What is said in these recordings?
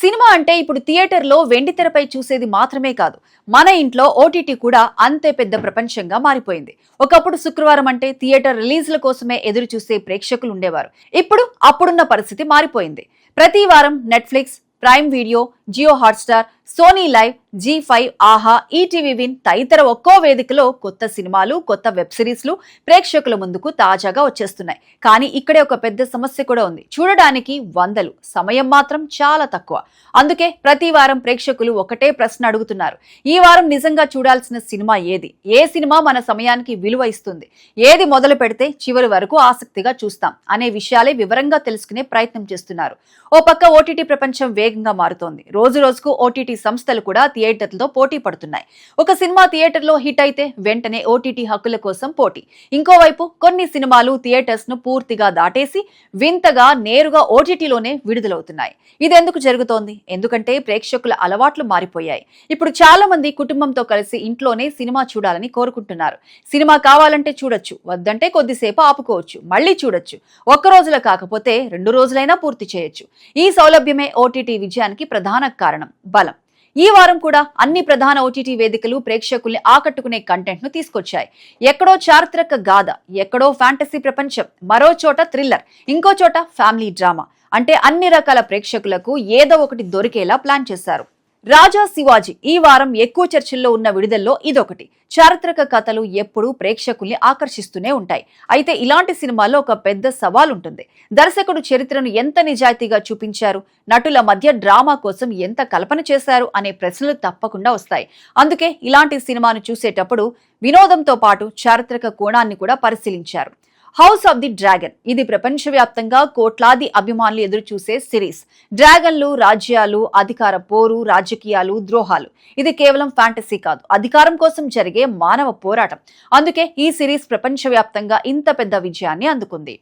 Cinema అంటే ఇప్పుడు థియేటర్లో వెండితెరపై చూసేది మాత్రమే కాదు, మన ఇంట్లో ఓటీటీ కూడా అంతే పెద్ద ప్రపంచంగా మారిపోయింది. ఒకప్పుడు శుక్రవారం అంటే థియేటర్ రిలీజ్ల కోసమే ఎదురు చూసే ప్రేక్షకులు ఉండేవారు. ఇప్పుడు అప్పుడున్న పరిస్థితి మారిపోయింది. ప్రతి వారం Netflix, prime video, Jio Hotstar, Sony LIV, Zee5, Aha, ETV win తదితర ఒక్కో వేదికలో కొత్త సినిమాలు, కొత్త వెబ్ సిరీస్లు ప్రేక్షకుల ముందుకు తాజాగా వచ్చేస్తున్నాయి. కానీ ఇక్కడే ఒక పెద్ద సమస్య కూడా ఉంది. చూడడానికి వందలు, సమయం మాత్రం చాలా తక్కువ. అందుకే ప్రతి వారం ప్రేక్షకులు ఒకటే ప్రశ్న అడుగుతున్నారు: ఈ వారం నిజంగా చూడాల్సిన సినిమా ఏది? ఏ సినిమా మన సమయానికి విలువ ఇస్తుంది? ఏది మొదలు పెడితే చివరి వరకు ఆసక్తిగా చూస్తాం అనే విషయాలే వివరంగా తెలుసుకునే ప్రయత్నం చేస్తున్నారు. ఓ పక్క ఓటీటీ ప్రపంచం వేగంగా మారుతోంది. రోజు రోజుకు ఓటీటీ సంస్థలు కూడా థియేటర్లతో పోటీ పడుతున్నాయి. ఒక సినిమా థియేటర్లో హిట్ అయితే వెంటనే ఓటీటీ హక్కుల కోసం పోటీ. ఇంకోవైపు కొన్ని సినిమాలు థియేటర్స్ ను పూర్తిగా దాటేసి వింతగా నేరుగా ఓటీటీలోనే విడుదలవుతున్నాయి. ఇదెందుకు జరుగుతోంది? ఎందుకంటే ప్రేక్షకుల అలవాట్లు మారిపోయాయి. ఇప్పుడు చాలా మంది కుటుంబంతో కలిసి ఇంట్లోనే సినిమా చూడాలని కోరుకుంటున్నారు. సినిమా కావాలంటే చూడొచ్చు, వద్దంటే కొద్దిసేపు ఆపుకోవచ్చు, మళ్లీ చూడొచ్చు. ఒక్క రోజులో కాకపోతే 2 రోజులైనా పూర్తి చేయొచ్చు. ఈ సౌలభ్యమే ఓటీటీ విజయానికి ప్రధాన కారణం, బలం. ఈ వారం కూడా అన్ని ప్రధాన ఓటీటీ వేదికలు ప్రేక్షకుల్ని ఆకట్టుకునే కంటెంట్ ను తీసుకొచ్చాయి. ఎక్కడో చారిత్రక గాథ, ఎక్కడో ఫ్యాంటసీ ప్రపంచం, మరో చోట థ్రిల్లర్, ఇంకో చోట ఫ్యామిలీ డ్రామా. అంటే అన్ని రకాల ప్రేక్షకులకు ఏదో ఒకటి దొరికేలా ప్లాన్ చేశారు. రాజా శివాజీ ఈ వారం ఎక్కువ చర్చల్లో ఉన్న విడుదలలో ఇదొకటి. చారిత్రక కథలు ఎప్పుడూ ప్రేక్షకుల్ని ఆకర్షిస్తూనే ఉంటాయి. అయితే ఇలాంటి సినిమాల్లో ఒక పెద్ద సవాల్ ఉంటుంది. దర్శకుడు చరిత్రను ఎంత నిజాయితీగా చూపించారు, నటుల మధ్య డ్రామా కోసం ఎంత కల్పన చేశారు అనే ప్రశ్నలు తప్పకుండా వస్తాయి. అందుకే ఇలాంటి సినిమాను చూసేటప్పుడు వినోదంతో పాటు చారిత్రక కోణాన్ని కూడా పరిశీలించారు. హౌస్ ఆఫ్ ది డ్రాగన్ ఇది ప్రపంచవ్యాప్తంగా కోట్లాది అభిమానులు ఎదురు చూసే సిరీస్. డ్రాగన్లు, రాజ్యాలు, అధికార పోరు, రాజకీయాలు, ద్రోహాలు. ఇది కేవలం ఫ్యాంటసీ కాదు, అధికారం కోసం జరిగే మానవ పోరాటం. అందుకే ఈ సిరీస్ ప్రపంచవ్యాప్తంగా ఇంత పెద్ద విజయాన్ని అందుకుంది.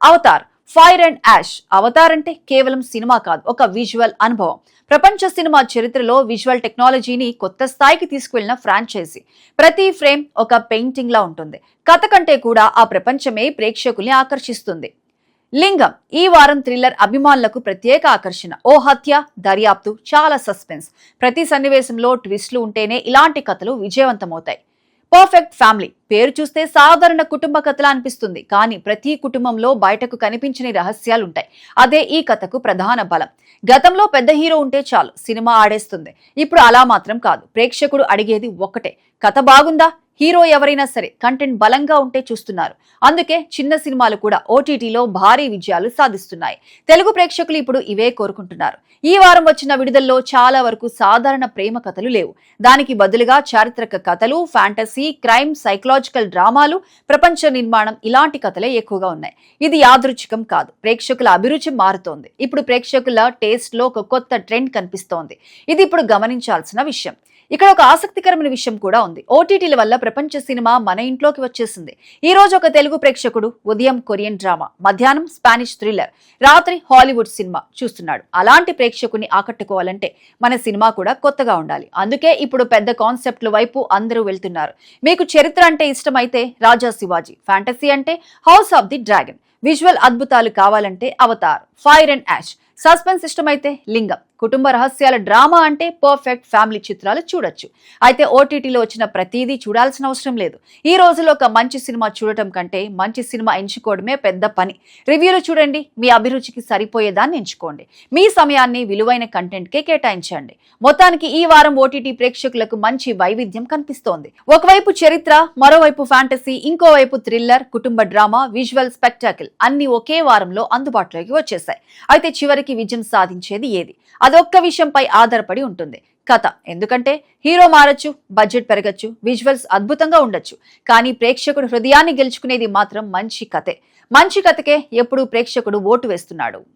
Avatar, Fire and Ash. Avatar అంటే కేవలం సినిమా కాదు, ఒక విజువల్ అనుభవం. ప్రపంచ సినిమా చరిత్రలో విజువల్ టెక్నాలజీని కొత్త స్థాయికి తీసుకువెళ్లిన ఫ్రాంచైజీ. ప్రతి ఫ్రేమ్ ఒక పెయింటింగ్ లా ఉంటుంది. కథ కంటే కూడా ఆ ప్రపంచమే ప్రేక్షకుల్ని ఆకర్షిస్తుంది. లింగం ఈ వారం థ్రిల్లర్ అభిమానులకు ప్రత్యేక ఆకర్షణ. ఓ హత్య, దర్యాప్తు, చాలా సస్పెన్స్. ప్రతి సన్నివేశంలో ట్విస్టులు ఉంటేనే ఇలాంటి కథలు విజయవంతమవుతాయి. పర్ఫెక్ట్ ఫ్యామిలీ పేరు చూస్తే సాధారణ కుటుంబ కథలా అనిపిస్తుంది, కానీ ప్రతి కుటుంబంలో బయటకు కనిపించని రహస్యాలుంటాయి. అదే ఈ కథకు ప్రధాన బలం. గతంలో పెద్ద హీరో ఉంటే చాలు, సినిమా ఆడేస్తుంది. ఇప్పుడు అలా మాత్రం కాదు. ప్రేక్షకుడు అడిగేది ఒక్కటే: కథ బాగుందా? హీరో ఎవరైనా సరే కంటెంట్ బలంగా ఉంటే చూస్తున్నారు. అందుకే చిన్న సినిమాలు కూడా ఓటీటీలో భారీ విజయాలు సాధిస్తున్నాయి. తెలుగు ప్రేక్షకులు ఇప్పుడు ఇవే కోరుకుంటున్నారు. ఈ వారం వచ్చిన విడుదలలో చాలా వరకు సాధారణ ప్రేమ కథలు లేవు. దానికి బదులుగా చారిత్రక కథలు, ఫ్యాంటసీ, క్రైమ్, సైకలాజికల్ డ్రామాలు, ప్రపంచ నిర్మాణం ఇలాంటి కథలే ఎక్కువగా ఉన్నాయి. ఇది యాదృచ్ఛికం కాదు, ప్రేక్షకుల అభిరుచి మారుతోంది. ఇప్పుడు ప్రేక్షకుల టేస్ట్ లో ఒక కొత్త ట్రెండ్ కనిపిస్తోంది. ఇది ఇప్పుడు గమనించాల్సిన విషయం. ఇక్కడ ఒక ఆసక్తికరమైన విషయం కూడా ఉంది. ఓటీటీల వల్ల ప్రపంచ సినిమా మన ఇంట్లోకి వచ్చేసింది. ఈ రోజు ఒక తెలుగు ప్రేక్షకుడు ఉదయం కొరియన్ డ్రామా, మధ్యాహ్నం స్పానిష్ థ్రిల్లర్, రాత్రి హాలీవుడ్ సినిమా చూస్తున్నాడు. అలాంటి ప్రేక్షకుని ఆకట్టుకోవాలంటే మన సినిమా కూడా కొత్తగా ఉండాలి. అందుకే ఇప్పుడు పెద్ద కాన్సెప్ట్ల వైపు అందరూ వెళ్తున్నారు. మీకు చరిత్ర అంటే ఇష్టమైతే రాజా శివాజీ, ఫ్యాంటసీ అంటే House of the Dragon, visual అద్భుతాలు కావాలంటే Avatar, Fire and Ash, suspense ఇష్టమైతే లింగం, కుటుంబ రహస్యాల డ్రామా అంటే పర్ఫెక్ట్ ఫ్యామిలీ చిత్రాలు చూడొచ్చు. అయితే ఓటీటీలో వచ్చిన ప్రతిదీ చూడాల్సిన అవసరం లేదు. ఈ రోజుల్లో ఒక మంచి సినిమా చూడటం కంటే మంచి సినిమా ఎంచుకోవడమే పెద్ద పని. రివ్యూలు చూడండి, మీ అభిరుచికి సరిపోయేదాన్ని ఎంచుకోండి. మీ సమయాన్ని విలువైన కంటెంట్కే కేటాయించండి. మొత్తానికి ఈ వారం ఓటీటీ ప్రేక్షకులకు మంచి వైవిధ్యం కనిపిస్తోంది. ఒకవైపు చరిత్ర, మరోవైపు ఫ్యాంటసీ, ఇంకోవైపు థ్రిల్లర్, కుటుంబ డ్రామా, విజువల్ స్పెక్టాకిల్ అన్ని ఒకే వారంలో అందుబాటులోకి వచ్చేసాయి. అయితే చివరికి విజయం సాధించేది ఏది? అదొక్క విషయంపై ఆధారపడి ఉంటుంది. కథ. ఎందుకంటే హీరో మారచ్చు, బడ్జెట్ పెరగచ్చు, విజువల్స్ అద్భుతంగా ఉండొచ్చు, కానీ ప్రేక్షకుడు హృదయాన్ని గెలుచుకునేది మాత్రం మంచి కథే. మంచి కథకే ఎప్పుడూ ప్రేక్షకుడు ఓటు వేస్తున్నాడు.